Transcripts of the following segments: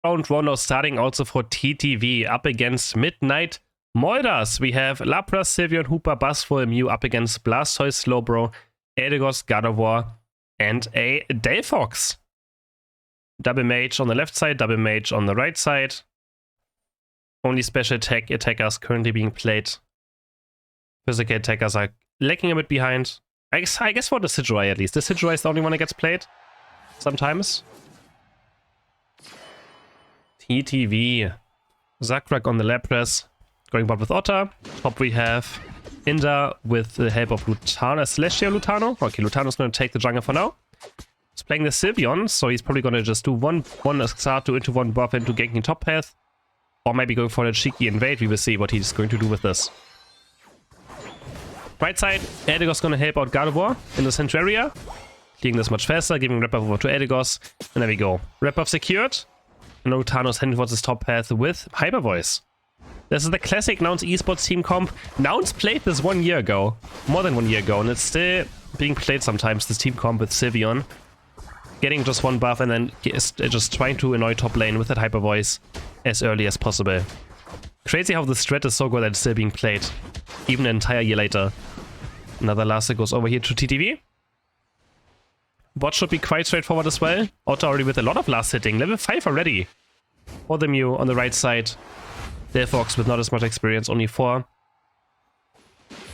Round 1 now starting also for TTV up against Midnight Malders. We have Lapras, Sylveon, Hooper, Buzzwole, Mew up against Blastoise, Slowbro, Eldegoss, Gardevoir, and a Delphox. Double Mage on the left side, Double Mage on the right side. Only special attackers currently being played. Physical attackers are lagging a bit behind. I guess for the Decidueye at least. The Decidueye is the only one that gets played sometimes. TTV. Zakrak on the Lapras. Going bot with Otter. Top we have Inda with the help of Lutano. Celestial Lutano. Okay, Lutano's going to take the jungle for now. He's playing the Sylveon, so he's probably going to just do one Xatu into one buff into ganking top path. Or maybe going for a cheeky invade. We will see what he's going to do with this. Right side, Eldegoss going to help out Gardevoir in the center area. Clearing this much faster, giving Wrap Buff over to Eldegoss. And there we go. Wrap Buff secured. And Lutano's heading towards his top path with Hyper Voice. This is the classic Nouns esports team comp. Nouns played this 1 year ago. More than 1 year ago. And it's still being played sometimes, this team comp with Sylveon. Getting just one buff and then just trying to annoy top lane with that Hyper Voice as early as possible. Crazy how the strat is so good that it's still being played. Even an entire year later. Another last that goes over here to TTV. Bot should be quite straightforward as well. Otter already with a lot of last hitting. Level 5 already. For the Mew on the right side. Delphox with not as much experience, only 4.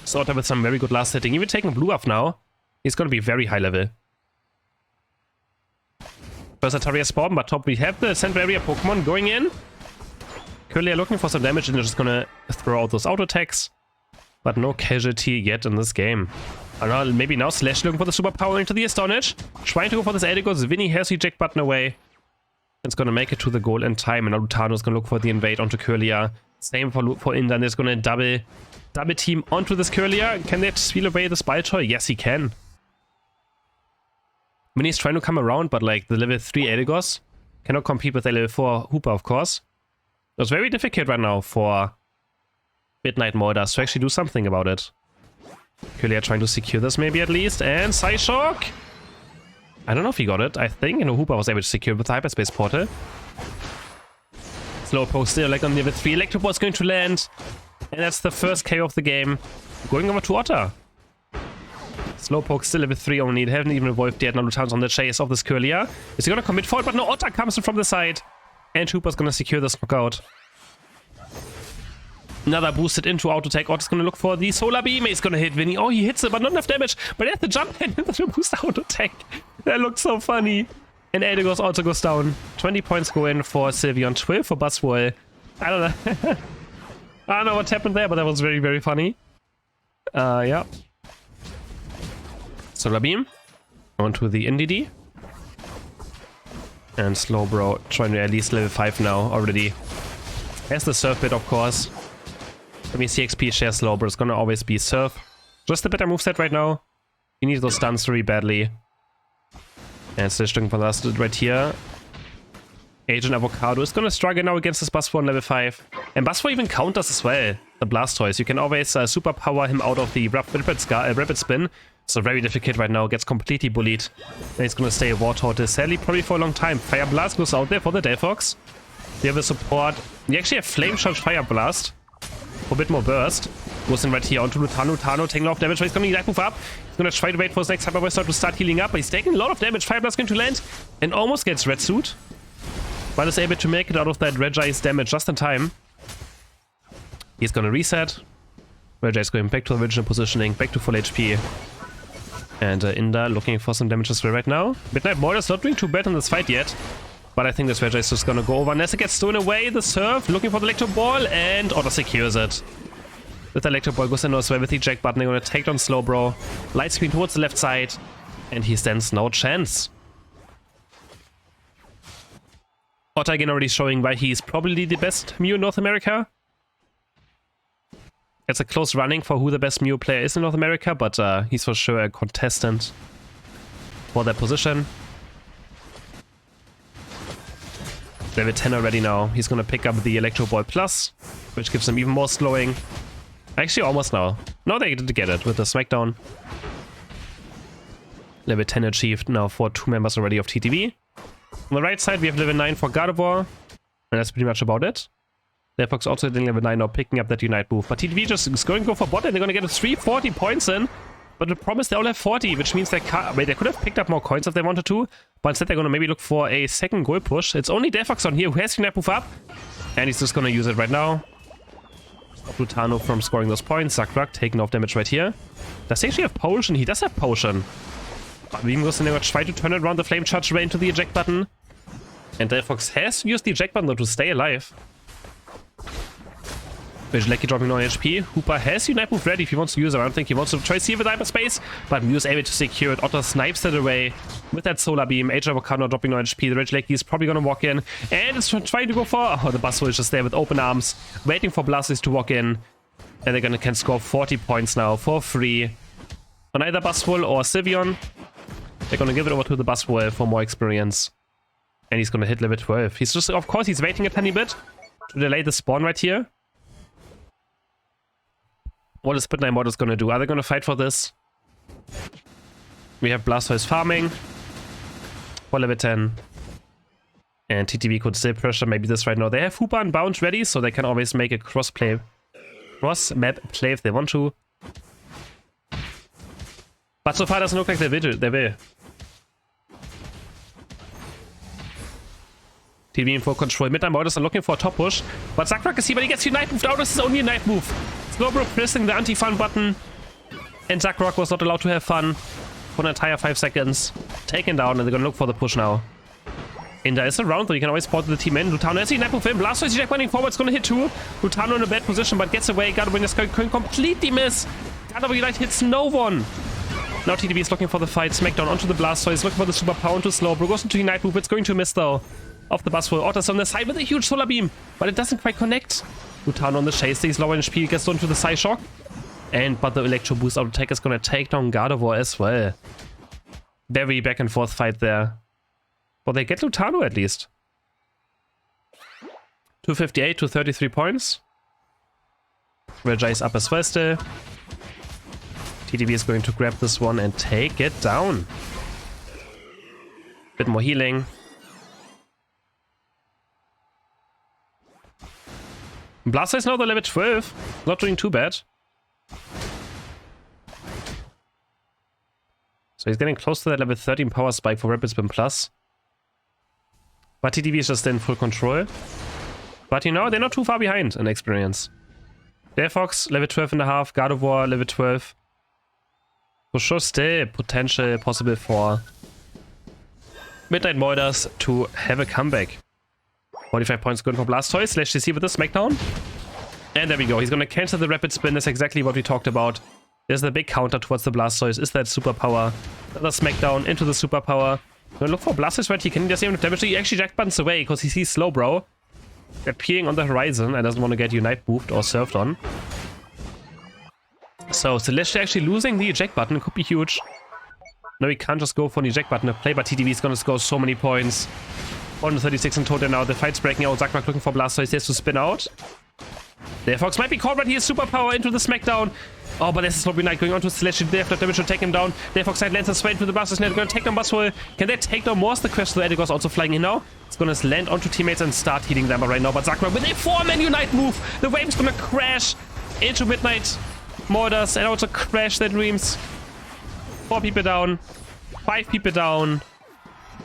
So Otter with some very good last hitting. Even taking blue buff now. He's going to be very high level. First Ataria spawn, but top we have the center area Pokemon going in. Currently are looking for some damage and they're just going to throw out those auto attacks. But no casualty yet in this game. I don't know, maybe now Slash looking for the superpower into the Astonish. Trying to go for this Eldegoss. Vinny has the eject button away. It's going to make it to the goal in time. And now Lutano's going to look for the invade onto Kirlia. Same for Indan. Is going to double team onto this Kirlia. Can they steal away the Spaltoy? Yes, he can. Vinny's trying to come around, but like the level 3 Eldegoss cannot compete with the level 4 Hooper, of course. It's very difficult right now for Midnight Malders to actually do something about it. Kirlia trying to secure this maybe at least. And Psyshock! I don't know if he got it. I think Hooper was able to secure with the Hyperspace Portal. Slowpoke still like on level 3. Electro Ball is going to land. And that's the first KO of the game. Going over to Otter. Slowpoke still level 3 only. They haven't even evolved yet. Now Lutano's on the chase of this Kirlia. Is he going to commit for it? But no, Otter comes in from the side. And Hooper's going to secure this knockout. Another boosted into auto attack. Otter's going to look for the Solar Beam. He's going to hit Vinny. Oh, he hits it, but not enough damage. But he has the jump and the boost auto attack. That looks so funny. And Eldegoss also goes down. 20 points go in for Sylveon, 12 for Buzzwole. I don't know. I don't know what happened there, but that was very, very funny. Yeah. Solar Beam. Onto the NDD. And Slowbro trying to at least level 5 now already. Has the Surf bit, of course. I mean, CXP share Slowbro. It's gonna always be Surf. Just a better moveset right now. You need those stuns very badly. And still looking for last right here. Agent Avocado is gonna struggle now against this Buzzwole on level 5. And Buzzwole even counters as well. The Blastoise. You can always superpower him out of the Rapid Spin. So very difficult right now. Gets completely bullied. And he's gonna stay a Wartortle. Sadly, probably for a long time. Fire Blast goes out there for the Delphox. They have a support. We actually have Flame Charge Fire Blast. For a bit more burst. Goes in right here onto Lutano. Lutano taking a lot of damage. But he's gonna need that move up. He's gonna try to wait for his next Hyper Voice to start healing up. But he's taking a lot of damage. Fire Blast going to land. And almost gets Red Suit. But is able to make it out of that Regice damage just in time. He's gonna reset. Regice going back to the original positioning. Back to full HP. And Inda looking for some damage as well right now. Midnight Malders not doing too bad in this fight yet. But I think this Regice is just gonna go over. Nessa gets stolen away. The Surf looking for the Electro Ball. And Otter secures it. With the Electro Ball goes in as well with the eject button. They're gonna take down Slowbro. Light screen towards the left side. And he stands no chance. Otter again already showing why he's probably the best Mew in North America. It's a close running for who the best Mew player is in North America, but he's for sure a contestant for that position. Level 10 already now. He's going to pick up the Electro Ball Plus, which gives him even more slowing. Actually, almost now. No, they did get it with the Smackdown. Level 10 achieved now for 2 members already of TTV. On the right side, we have level 9 for Gardevoir. And that's pretty much about it. Fox also hitting level 9 now, picking up that Unite move. But TTV just is going to go for bot, and they're going to get a 340 points in. But the problem is they all have 40, which means they can't... Wait, they could have picked up more coins if they wanted to. But instead they're going to maybe look for a second goal push. It's only Fox on here who has Unite move up. And he's just going to use it right now. Stop Lutano from scoring those points. Zakrak taking off damage right here. Does he actually have potion? He does have potion. But Beam goes in there, try to turn it around the flame charge ray into the eject button. And Fox has used the eject button though to stay alive. Lucky dropping no HP. Hooper has Unite move ready if he wants to use it. I don't think he wants to try to see with hyperspace, but Mew is able to secure it. Otter snipes it away with that solar beam. Age Avocado dropping no HP. The Rage Lucky is probably gonna walk in and it's trying to go for. Oh, the Buzzwole is just there with open arms, waiting for Blastoise to walk in. And they're can score 40 points now for free on either Buzzwole or Sylveon. They're gonna give it over to the Buzzwole for more experience. And he's gonna hit level 12. He's just, of course, he's waiting a tiny bit to delay the spawn right here. What is Midnight Malders gonna do? Are they gonna fight for this? We have Blastoise farming for level 10. And TTV could still pressure maybe this right now. They have Hooper and Bounce ready, so they can always make a cross map play if they want to. But so far doesn't look like they will. TTV in full control. Midnight Malders are looking for a top push. But Zakrak is here, but he gets Unite moved out. This is only a Unite move. Slowbro pressing the anti-fun button. And Zakrak was not allowed to have fun for an entire 5 seconds. Taken down, and they're gonna look for the push now. And there is a round, though. You can always port the team in. Lutano has the Unite move in. Blastoise is running forward. It's gonna hit 2. Lutano in a bad position, but gets away. Gardevoir is going to completely miss. Gardevoir Unite hits no one. Now TTV is looking for the fight. Smackdown onto the Blastoise. Looking for the superpower onto Slowbro. Goes into Unite move. It's going to miss, though. Off the Buzzwole. Otter's on the side with a huge solar beam, but it doesn't quite connect. Lutano on the chase, he's lower in HP, gets onto the Psyshock. But the Electro Boost out attack is gonna take down Gardevoir as well. Very back and forth fight there. But they get Lutano at least. 258 to 33 points. Reggie is up as well still. TTV is going to grab this one and take it down. Bit more healing. Blastoise now the level 12. Not doing too bad. So he's getting close to that level 13 power spike for Rapid Spin Plus. But TTV is just in full control. But you know, they're not too far behind in experience. Fox level 12.5. Gardevoir level 12. For sure still potential possible for Midnight Malders to have a comeback. 45 points good for Blastoise. Let's see with the Smackdown. And there we go. He's going to cancel the Rapid Spin. That's exactly what we talked about. There's the big counter towards the Blastoise. Is that superpower? Another Smackdown into the superpower. Gonna look for Blastoise right here. Can he just even damage? He actually jack buttons away because he sees Slowbro appearing on the horizon and doesn't want to get Unite moved or surfed on. So Celestia actually losing the eject button could be huge. No, he can't just go for an eject button to play, but TTV is gonna score so many points. 136 in total now. The fight's breaking out. Zakrak looking for Blastoise. He has to spin out. There, Fox might be caught right here. Superpower into the Smackdown. Oh, but there's a Sloppy Knight going on to Celestial. They have the damage to take him down. There, Fox side lands a sway into the Blastoise. They're going to take down Buzzwole. Can they take down more? Is the question. The Edigos also flying in now. It's going to land onto teammates and start healing them right now. But Zakrak with a 4-man Unite move. The wave's going to crash into Midnight Malders and also crash their dreams. 4 people down. 5 people down.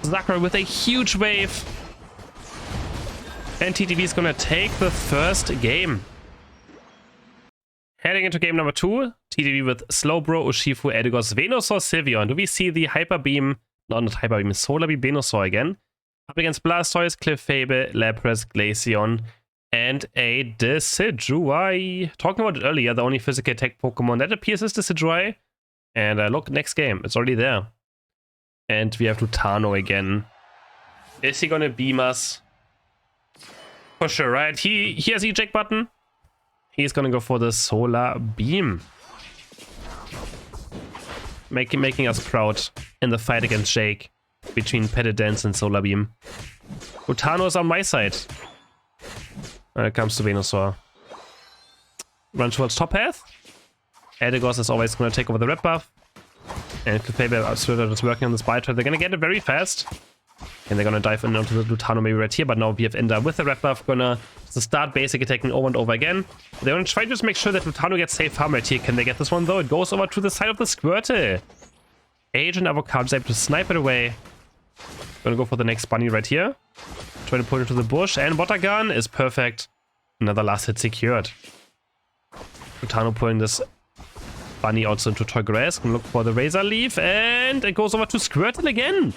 Zakrak with a huge wave. And TTV is going to take the first game. Heading into game number 2, TTV with Slowbro, Urshifu, Edigos, Venusaur, Sylveon. Do we see the Hyper Beam, no, not Hyper Beam, Solar Beam, Venusaur again? Up against Blastoise, Clefable, Lapras, Glaceon, and a Decidueye. Talking about it earlier, the only physical attack Pokemon that appears is Decidueye. And look, next game, it's already there. And we have Lutano again. Is he gonna beam us? For sure, right? He has the eject button. He's gonna go for the Solar Beam. Making us proud in the fight against Jake between Petidance and Solar Beam. Lutano is on my side when it comes to Venusaur. Run towards top path. Edigos is always gonna take over the red buff. And Clefable is working on this bite. They're gonna get it very fast. And they're gonna dive in onto the Lutano maybe right here, but now we have Ender with the red buff, gonna start basic attacking over and over again. They're gonna try to just make sure that Lutano gets safe farm right here. Can they get this one though? It goes over to the side of the Squirtle. Agent Avocado is able to snipe it away. Gonna go for the next bunny right here. Trying to pull into the bush, and water gun is perfect. Another last hit secured. Lutano pulling this bunny also into tall grass. Gonna look for the Razor Leaf, and it goes over to Squirtle again.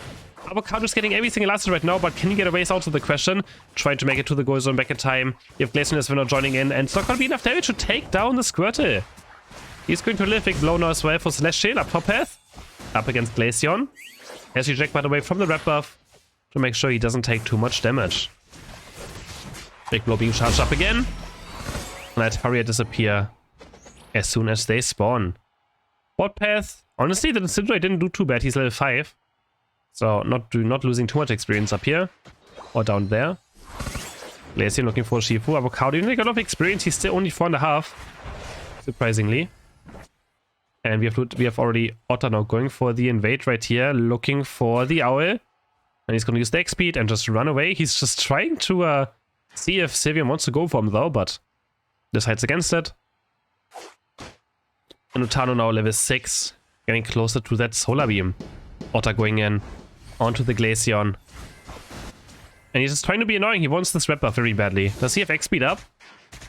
Avocado's getting every single last hit right now, but can he get a race out to the question? Trying to make it to the goal zone back in time. You have Glaceon as Winner joining in, and it's not gonna be enough damage to take down the Squirtle. He's going to live big blow now as well for Slash Shield up top path. Up against Glaceon. Has he eject by the way from the red buff to make sure he doesn't take too much damage. Big blow being charged up again. And let Harrier disappear as soon as they spawn. Bot path. Honestly, the Decidueye didn't do too bad. He's level 5. So not losing too much experience up here. Or down there. Glaceon looking for Shifu. Avocado, even though he got a lot of experience, he's still only 4.5. Surprisingly. And we have already Otter now going for the invade right here, looking for the owl. And he's going to use the X-Speed and just run away. He's just trying to see if Sylveon wants to go for him though, but decides against it. And Lutano now level 6, getting closer to that Solar Beam. Otter going in onto the Glaceon. And he's just trying to be annoying. He wants this red buff very badly. Does he have X-Speed up?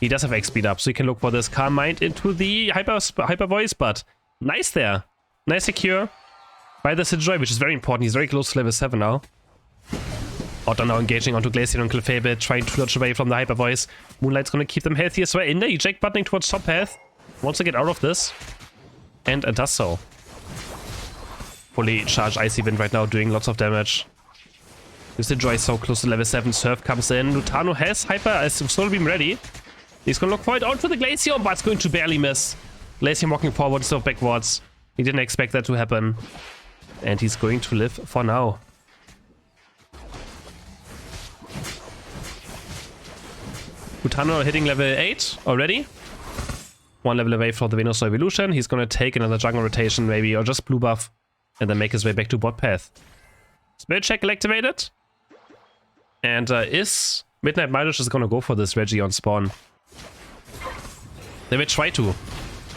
He does have X-Speed up, so he can look for this Calm Mind into the Hyper Voice, but nice there. Nice secure by the Decidueye, which is very important. He's very close to level 7 now. Otter now engaging onto Glaceon and Clefable, trying to dodge away from the Hyper Voice. Moonlight's gonna keep them healthy as well. In the eject buttoning towards top path. Wants to get out of this. And it does so. Fully charged Icy Wind right now, doing lots of damage. The Decidueye is so close to level 7. Surf comes in. Lutano has Hyper Solar Beam ready. He's gonna look for it onto the Glaceon, but it's going to barely miss. Glaceon walking forward instead of backwards. He didn't expect that to happen. And he's going to live for now. Lutano hitting level 8 already. One level away from the Venusaur evolution. He's gonna take another jungle rotation maybe, or just blue buff. And then make his way back to bot path. Spell check activated. And is Midnight Malders just gonna go for this Reggie on spawn? They will try to.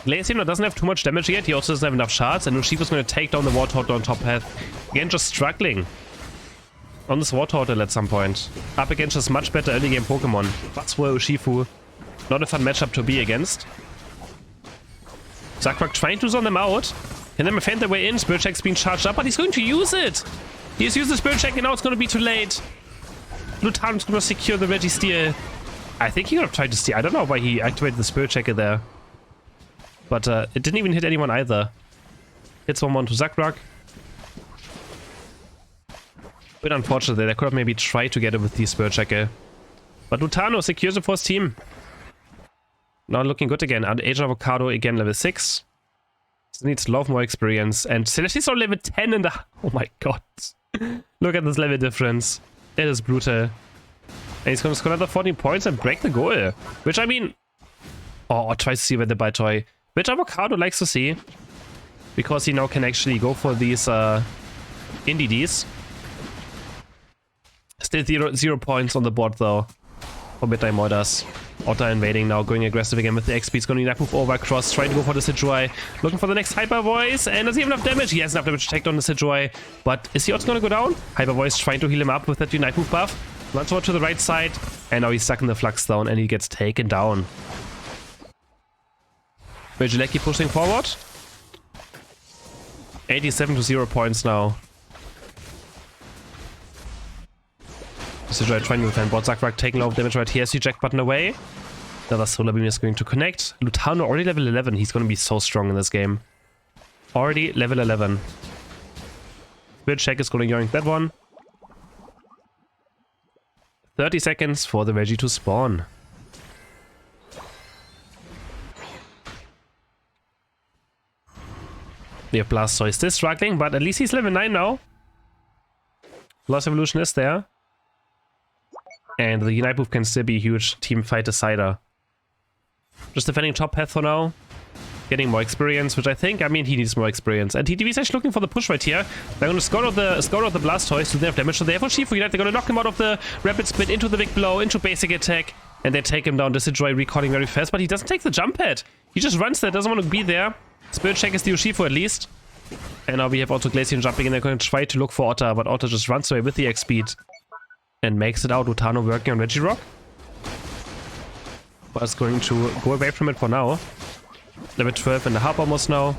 Glaceon doesn't have too much damage yet. He also doesn't have enough shards. And Ushifu's going to take down the Wartortle on top path. Again, just struggling on this Wartortle at some point. Up against just much better early game Pokemon. But for Urshifu, not a fun matchup to be against. Zakrak trying to zone them out. Can they defend their way in? Spirit Check's being charged up, but he's going to use it. He's used the Spirit Check and now it's going to be too late. Lutano's going to secure the Registeel. I think he could have tried to steal. I don't know why he activated the Spirit Checker there. But it didn't even hit anyone either. Hits 1-1 to Zakrak. Bit unfortunate there. They could have maybe tried to get it with the Spirit Checker. But Lutano secures it for his team. Now looking good again. And Agent Avocado again level 6. Still needs a lot more experience. And Celesti's on level 10 and oh my god. Look at this level difference. It is brutal. And he's going to score another 14 points and break the goal. Which I mean... Oh, tries to see with the bite toy. Which Avocado likes to see. Because he now can actually go for these NDDs. Still 0 points on the board though. For Midnight Malders. Otter invading now, going aggressive again with the XP. He's going to move over, cross, trying to go for the Decidueye. Looking for the next Hyper Voice. And does he have enough damage? He has enough damage to take down the Decidueye. But is he also going to go down? Hyper Voice trying to heal him up with that Unite Move buff. Runs over to the right side. And now he's stuck in the Flux Zone and he gets taken down. Regieleki pushing forward. 87 to 0 points now. Decidueye trying to defend bot. Zakrak taking a lot of damage right here. Has the eject button away. Another Solar Beam is going to connect. Lutano already level 11. He's going to be so strong in this game. Already level 11. Spirit Check is going to yoink that one. 30 seconds for the Reggie to spawn. We have Blastoise still struggling, but at least he's level 9 now. Lost Evolution is there. And the Unite move can still be a huge team fight decider. Just defending top path for now. getting more experience, which I mean, he needs more experience. And TTV is actually looking for the push right here. They're going to score out the Blastoise to their damage, so they have Urshifu Unite. They're going to knock him out of the Rapid Spin into the Big Blow, into Basic Attack, and they take him down. Decidueye recalling very fast, but he doesn't take the jump pad. He just runs there, doesn't want to be there. Spirit Check is the Urshifu at least. And now we have also Glaceon jumping in. They're going to try to look for Otter, but Otter just runs away with the X speed and makes it out. Utano working on Regirock. Was going to go away from it for now. Level 12.5 almost now.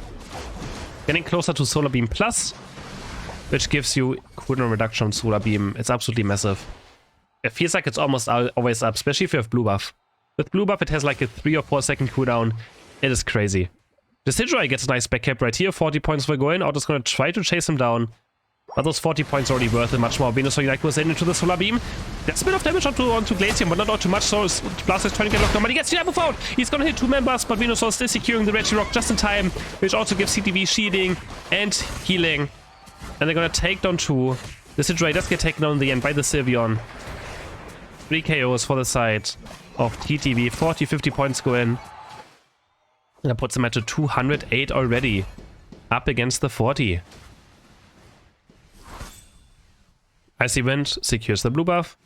Getting closer to Solar Beam Plus, which gives you cooldown reduction on Solar Beam. It's absolutely massive. It feels like it's almost always up, especially if you have Blue Buff. With Blue Buff, it has like a 3 or 4 second cooldown. It is crazy. Decidueye gets a nice back cap right here. 40 points for going. Otto's going to try to chase him down. But those 40 points are already worth it. Much more. Venusaur Unite goes into the Solar Beam. That's a bit of damage onto Glaceon, but not all too much. So Blastoise trying to get locked down, but he gets the move out. He's going to hit 2 members, but Venusaur is still securing the Regirock just in time, which also gives CTV shielding and healing. And they're going to take down 2. Decidueye does get taken down in the end by the Sylveon. 3 KOs for the side of TTV. 40-50 points go in. And that puts him at a 208 already. Up against the 40. Icy Wind secures the blue buff.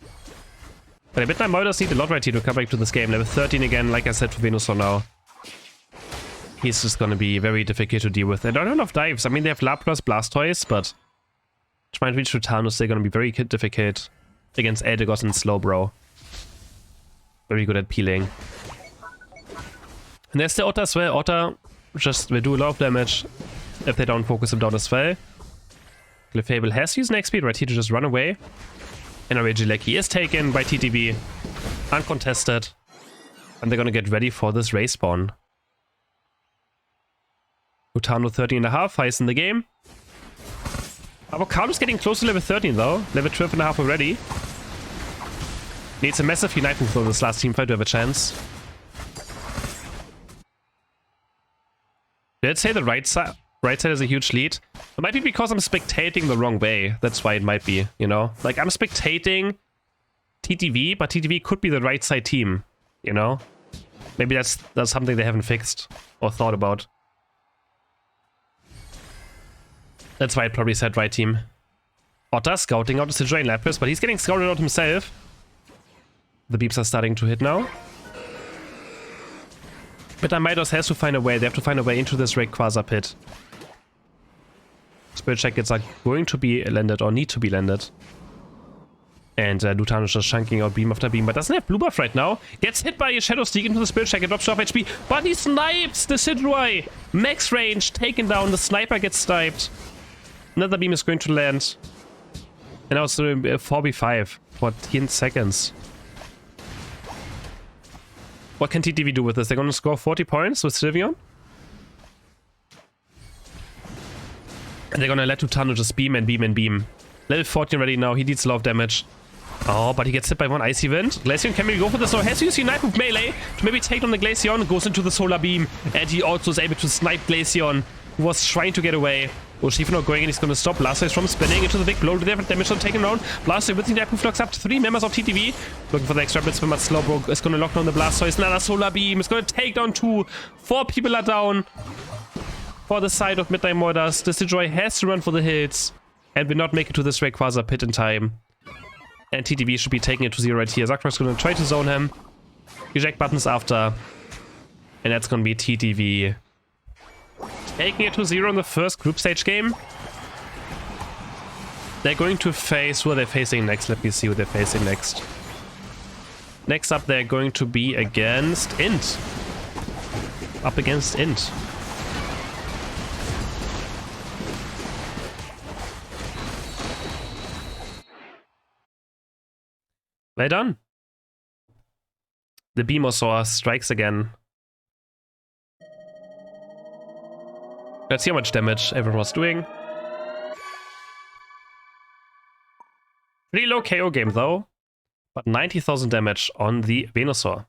But I bet my Malders need a lot right here to come back to this game. Level 13 again, like I said, for Venusaur now. He's just gonna be very difficult to deal with. And I don't have dives. I mean, they have Lapras, Blastoise, but trying to reach Thanos, they're gonna be very difficult against Eldegoss and Slowbro. Very good at peeling. And there's the Otter as well. Otter just will do a lot of damage if they don't focus him down as well. Clefable has used an XP right here to just run away. And Regieleki is taken by TTV. Uncontested. And they're gonna get ready for this respawn. Utano 13.5, highest in the game. Avocado's getting close to level 13 though. Level 12.5 already. Needs a massive Unite move though this last team fight to have a chance. Let's say the right side is a huge lead. It might be because I'm spectating the wrong way. That's why it might be, you know? Like, I'm spectating TTV, but TTV could be the right side team, you know? Maybe that's something they haven't fixed or thought about. That's why it probably said right team. Otter scouting out the Decidueye Lapras, but he's getting scouted out himself. The beeps are starting to hit now. But Malders has to find a way. They have to find a way into this Rayquaza pit. Spirit Jackets are going to be landed or need to be landed. And Lutano is just chunking out beam after beam, but doesn't have blue buff right now. Gets hit by a Shadow Sneak into the Spirit Jacket, drops off HP, but he snipes the Decidueye. Max range, taken down. The sniper gets sniped. Another beam is going to land. And now it's 4v5 for 10 seconds. What can TTV do with this? They're going to score 40 points with Sylveon. And they're going to let Utano just beam and beam and beam. Level 14 already now. He needs a lot of damage. Oh, but he gets hit by one Icy Wind. Glaceon can maybe go for this. So has to use Unite with melee to maybe take on the Glaceon. Goes into the Solar Beam. And he also is able to snipe Glaceon, who was trying to get away. Urshifu not going in. He's going to stop Blastoise from spinning into the big blow. They have damage on taken down. Blastoise with the Unite move locks up to 3 members of TTV. Looking for the extra bits, but Slowbro is going to lock down the Blastoise. Another Solar Beam. It's going to take down 2. 4 people are down. For the side of Midnight Malders. The Decidueye has to run for the hills. And will not make it to this Rayquaza pit in time. And TTV should be taking it to 0 right here. Zaktra's going to try to zone him. Eject buttons after. And that's going to be TTV taking it to 0 in the first group stage game. They're going to face... Who are they facing next? Let me see who they're facing next. Next up, they're going to be against Int. Up against Int. Well done. The Beamosaur strikes again. Let's see how much damage everyone was doing. Pretty low KO game though, but 90,000 damage on the Venusaur.